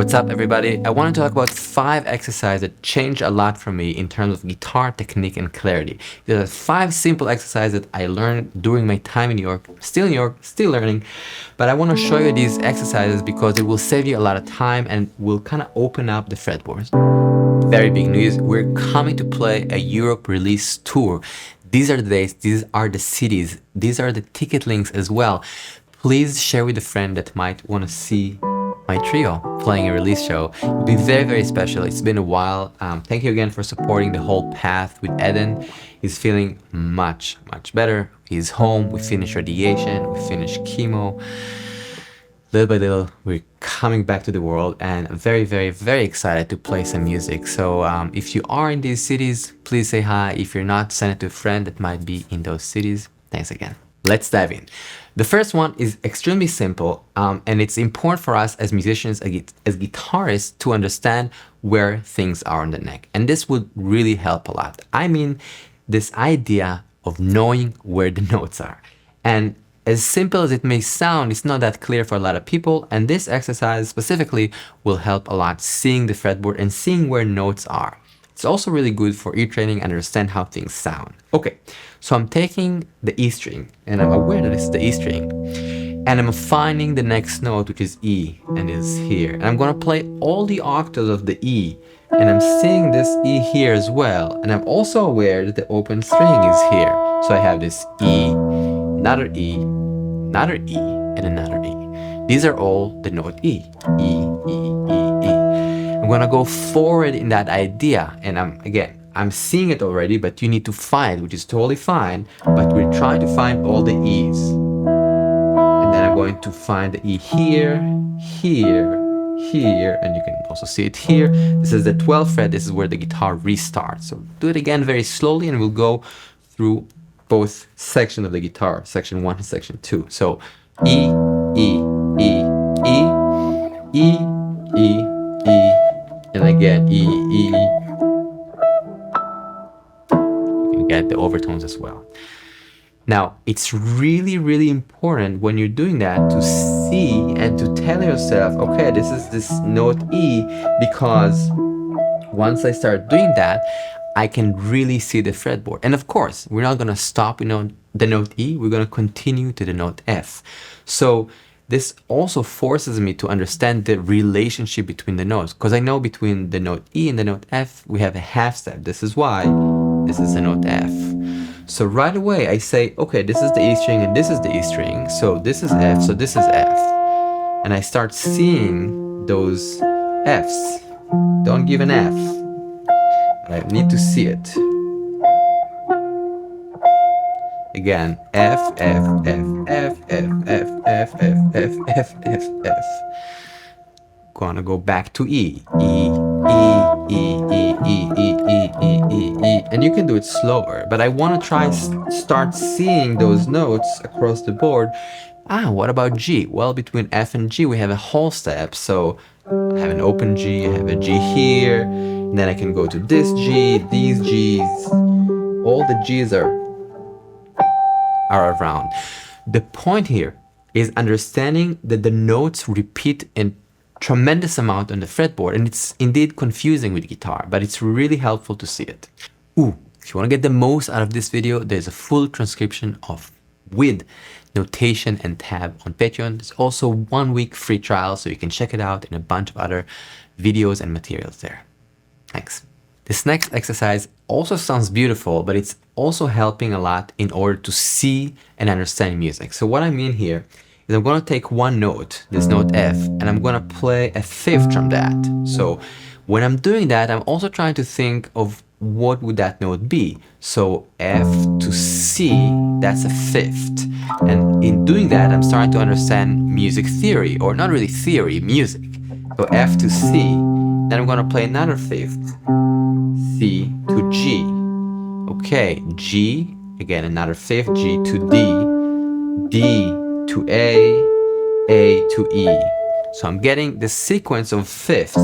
what's up everybody? I want to talk about 5 exercises that changed a lot for me in terms of guitar technique and clarity. These are 5 simple exercises that I learned during my time in New York, still learning, but I want to show you these exercises because it will save you a lot of time and will kind of open up the fretboards. Very big news, we're coming to play a Europe release tour. These are the dates, these are the cities, these are the ticket links as well. Please share with a friend that might want to see my trio playing a release show. It'll be very, very special. It's been a while. Thank you again for supporting the whole path with Eden. He's feeling much, much better. He's home. We finished radiation. We finished chemo. Little by little, we're coming back to the world and I'm very, very, very excited to play some music. So if you are in these cities, please say hi. If you're not, send it to a friend that might be in those cities. Thanks again. Let's dive in. The first one is extremely simple, and it's important for us as musicians, as guitarists, to understand where things are on the neck. And this would really help a lot. I mean, this idea of knowing where the notes are. And as simple as it may sound, it's not that clear for a lot of people. And this exercise specifically will help a lot seeing the fretboard and seeing where notes are. It's also really good for ear training and understand how things sound. Okay, so I'm taking the E string and I'm aware that it's the E string and I'm finding the next note, which is E, and is here. And I'm gonna play all the octaves of the E and I'm seeing this E here as well. And I'm also aware that the open string is here. So I have this E, another E, another E, and another E. These are all the note E, E, E, E, E. I'm gonna go forward in that idea, and I'm seeing it already, but you need to find, which is totally fine, but we're trying to find all the E's. And then I'm going to find the E here, here, here, and you can also see it here. This is the 12th fret, this is where the guitar restarts. So do it again very slowly and we'll go through both sections of the guitar, section 1 and section 2. So E, E, E, E, E, E, E, and again, E, E. You can get the overtones as well. Now, it's really, really important when you're doing that to see and to tell yourself, okay, this is this note E, because once I start doing that, I can really see the fretboard. And of course, we're not gonna stop, the note E, we're gonna continue to the note F. So this also forces me to understand the relationship between the notes, because I know between the note E and the note F, we have a half step. This is why this is the note F. So right away I say, okay, this is the E string and this is the E string. So this is F, so this is F. And I start seeing those Fs. Don't give an F. I need to see it. Again, F, F, F, F, F, F, F, F, F, F, F, F. Gonna go back to E. E, E, E, E, E, E, E, E, E, E. And you can do it slower, but I want to try start seeing those notes across the board. What about G? Well, between F and G, we have a whole step. So I have an open G, I have a G here, and then I can go to this G, these Gs. All the Gs are around. The point here is understanding that the notes repeat in tremendous amount on the fretboard, and it's indeed confusing with guitar, but it's really helpful to see it. If you want to get the most out of this video, there's a full transcription with notation and tab on Patreon. There's also 1 week free trial, so you can check it out and a bunch of other videos and materials there. Thanks. This next exercise also sounds beautiful, but it's also helping a lot in order to see and understand music. So what I mean here is I'm going to take one note, this note F, and I'm going to play a fifth from that. So when I'm doing that, I'm also trying to think of what would that note be. So F to C, that's a fifth. And in doing that, I'm starting to understand music theory, or not really theory, music. So F to C, then I'm going to play another fifth. C to G. Okay, G, again another fifth, G to D, D to A to E. So I'm getting the sequence of fifths.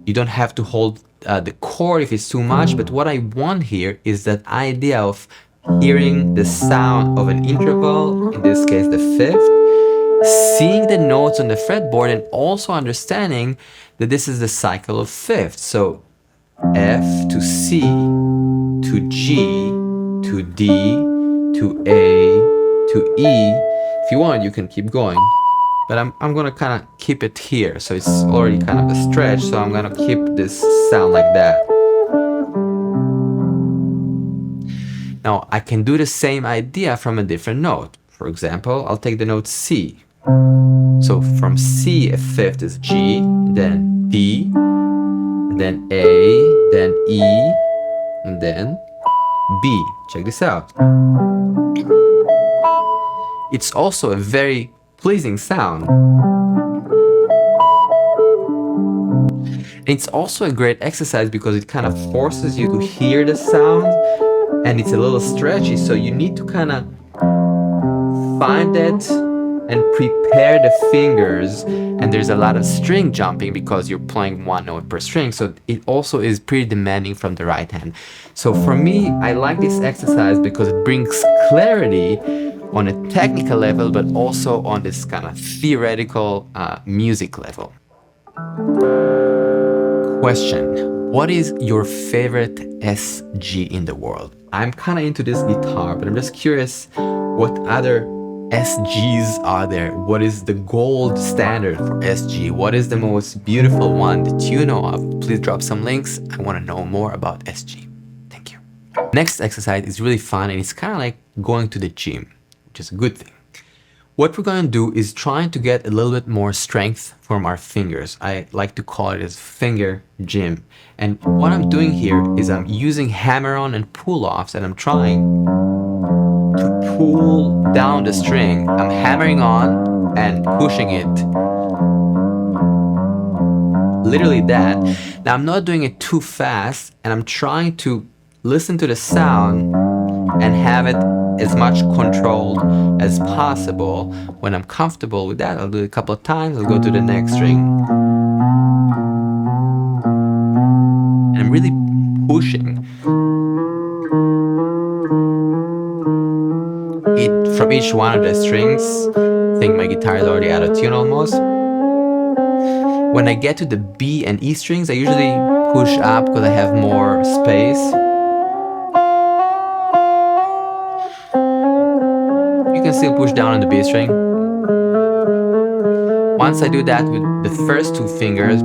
You don't have to hold the chord if it's too much, but what I want here is that idea of hearing the sound of an interval, in this case the fifth, seeing the notes on the fretboard, and also understanding that this is the cycle of fifths. So F to C to G to D to A to E. If you want, you can keep going, but I'm gonna kind of keep it here. So it's already kind of a stretch, so I'm gonna keep this sound like that. Now I can do the same idea from a different note. For example, I'll take the note C. So from C, a fifth is G, then D, and then A, then E, and then B. Check this out. It's also a very pleasing sound. It's also a great exercise because it kind of forces you to hear the sound, and it's a little stretchy, so you need to kind of find it and prepare the fingers. And there's a lot of string jumping because you're playing one note per string, so it also is pretty demanding from the right hand. So for me, I like this exercise because it brings clarity on a technical level, but also on this kind of theoretical music level. Question: what is your favorite SG in the world? I'm kind of into this guitar, but I'm just curious what other SGs are there. What is the gold standard for SG? What is the most beautiful one that you know of? Please drop some links. I want to know more about SG. Thank you. Next exercise is really fun, and it's kind of like going to the gym, which is a good thing. What we're going to do is trying to get a little bit more strength from our fingers. I like to call it as finger gym. And what I'm doing here is I'm using hammer-on and pull-offs, and I'm trying to pull down the string. I'm hammering on and pushing it. Literally that. Now I'm not doing it too fast, and I'm trying to listen to the sound and have it as much controlled as possible. When I'm comfortable with that, I'll do it a couple of times. I'll go to the next string. And I'm really pushing it from each one of the strings. I think my guitar is already out of tune almost. When I get to the B and E strings, I usually push up because I have more space. Still push down on the B string. Once I do that with the first two fingers,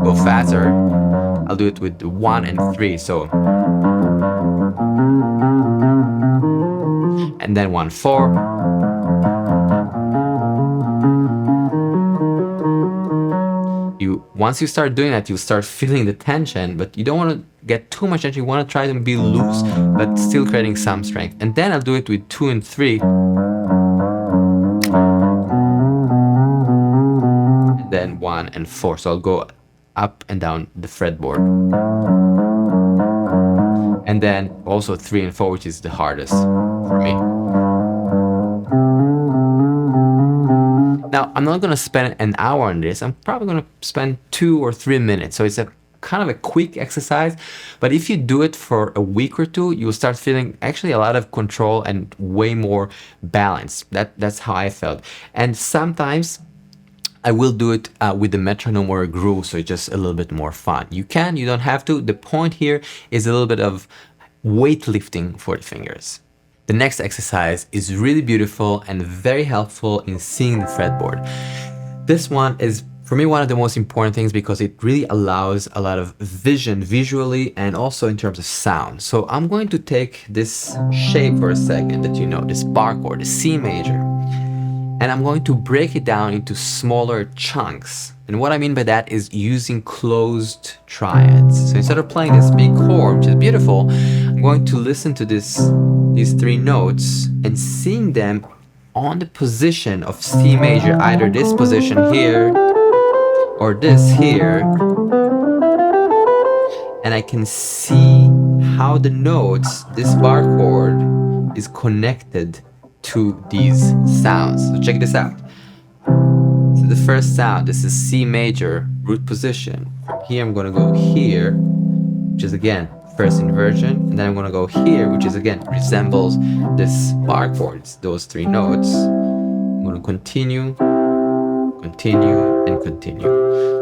go faster, I'll do it with the 1 and 3. So, and then 1, 4. Once you start doing that, you start feeling the tension, but you don't want to get too much tension. You want to try to be loose, but still creating some strength. And then I'll do it with 2 and 3. And then 1 and 4. So I'll go up and down the fretboard. And then also 3 and 4, which is the hardest for me. Now, I'm not going to spend an hour on this. I'm probably going to spend 2 or 3 minutes. So it's a kind of a quick exercise. But if you do it for a week or two, you'll start feeling actually a lot of control and way more balance. That's how I felt. And sometimes I will do it with the metronome or a groove, so it's just a little bit more fun. You don't have to. The point here is a little bit of weightlifting for the fingers. The next exercise is really beautiful and very helpful in seeing the fretboard. This one is, for me, one of the most important things because it really allows a lot of vision visually and also in terms of sound. So I'm going to take this shape for a second that you know, this bar chord, the C major, and I'm going to break it down into smaller chunks. And what I mean by that is using closed triads. So instead of playing this big chord, which is beautiful, I'm going to listen to these 3 notes and sing them on the position of C major, either this position here or this here. And I can see how the notes, this bar chord, is connected to these sounds. So check this out. So the first sound, this is C major, root position. From here I'm going to go here, which is again first inversion, and then I'm gonna go here, which is again resembles this bar chords, those three notes. I'm gonna continue, continue, and continue.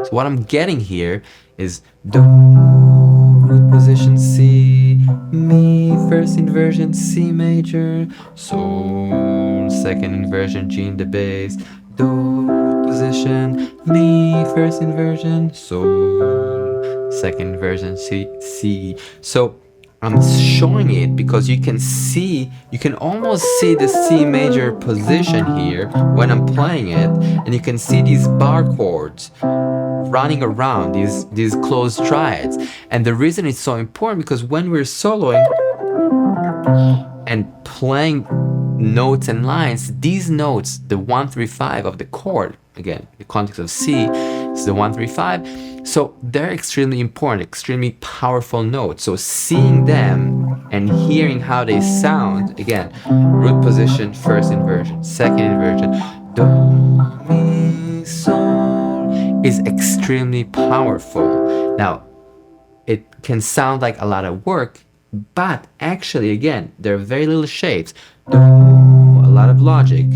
So what I'm getting here is do, root position C, Mi, first inversion C major, Sol, second inversion G in the bass, Do, root position Mi, first inversion Sol, second inversion C. So I'm showing it because you can see, you can almost see the C major position here when I'm playing it, and you can see these bar chords running around, these closed triads. And the reason it's so important, because when we're soloing and playing notes and lines, these notes, the 1, 3, 5 of the chord, again, the context of C is the 1, 3, 5. So they're extremely important, extremely powerful notes. So seeing them and hearing how they sound, again, root position, first inversion, second inversion, Do, Mi, Sol, is extremely powerful. Now, it can sound like a lot of work, but actually, again, there are very little shapes. Do, a lot of logic.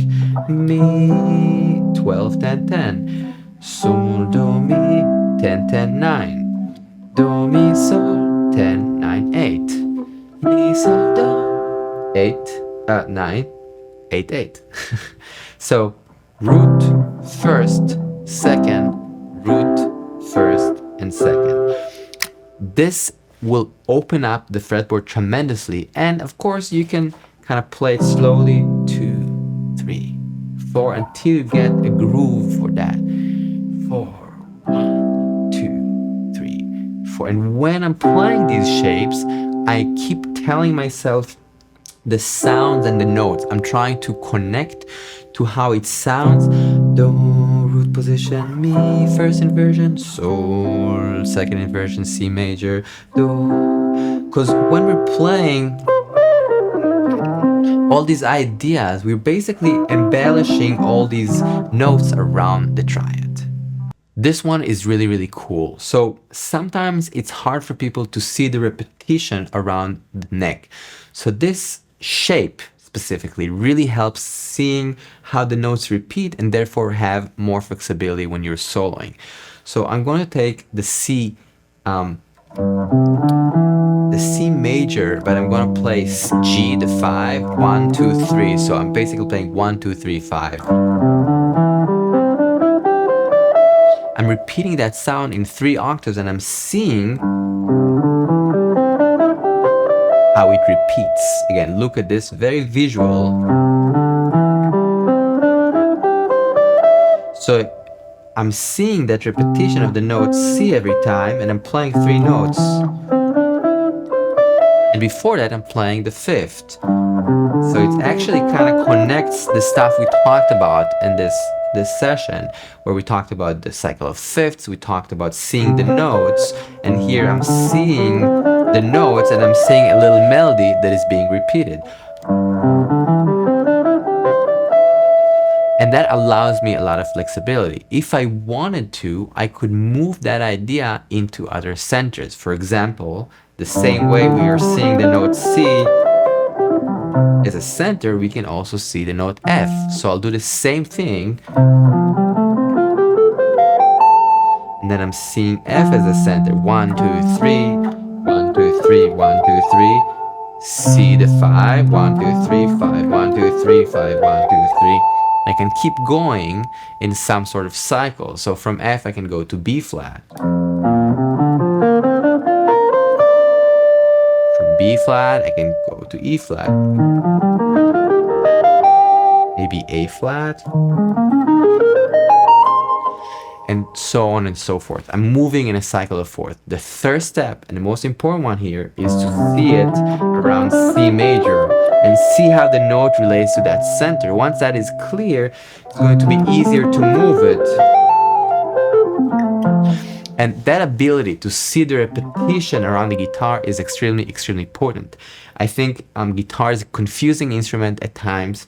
Mi, 12, 10, 10. Sol, Do, Mi, 10, 10, 9. Do, Mi, Sol, 10, 9, 8. Mi, Sol, Do, 8, 9, 8, 8. So, root, first, second, root, first, and second. This will open up the fretboard tremendously, and of course you can kind of play it slowly, 2, 3, 4, until you get a groove for that. 4, 1, 2, 3, 4. And when I'm playing these shapes, I keep telling myself the sounds and the notes. I'm trying to connect to how it sounds. Do, root position Mi, first inversion Sol, second inversion C major, Do. Because when we're playing all these ideas, we're basically embellishing all these notes around the triad. This one is really, really cool. So sometimes it's hard for people to see the repetition around the neck. So this shape specifically really helps seeing how the notes repeat and therefore have more flexibility when you're soloing. So I'm going to take the C major, but I'm going to play G, the 5, 1, 2, 3. So I'm basically playing 1, 2, 3, 5. I'm repeating that sound in 3 octaves, and I'm seeing how it repeats. Again, look at this, very visual. So I'm seeing that repetition of the note C every time, and I'm playing 3 notes. And before that, I'm playing the 5th. So it actually kind of connects the stuff we talked about in this session, where we talked about the cycle of fifths, we talked about seeing the notes, and here I'm seeing the notes and I'm seeing a little melody that is being repeated. And that allows me a lot of flexibility. If I wanted to, I could move that idea into other centers. For example, the same way we are seeing the note C as a center, we can also see the note F. So I'll do the same thing. And then I'm seeing F as a center. 1, 2, 3, 1, 2, 3, 1, 2, 3. C the 5, 1, 2, 3, 5, 1, 2, 3, 5, 1, 2, 3. I can keep going in some sort of cycle. So from F I can go to B flat. From B flat I can go to E flat. Maybe A flat. And so on and so forth. I'm moving in a cycle of fourth. The third step, and the most important one here, is to see it around C major and see how the note relates to that center. Once that is clear, it's going to be easier to move it. And that ability to see the repetition around the guitar is extremely, extremely important. I think guitar is a confusing instrument at times,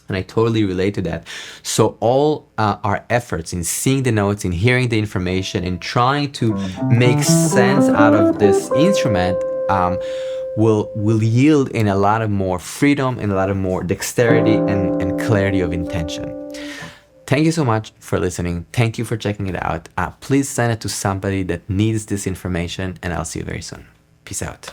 and I totally relate to that. So all our efforts in seeing the notes, in hearing the information, in trying to make sense out of this instrument will yield in a lot of more freedom and a lot of more dexterity and clarity of intention. Thank you so much for listening. Thank you for checking it out. Please send it to somebody that needs this information, and I'll see you very soon. Peace out.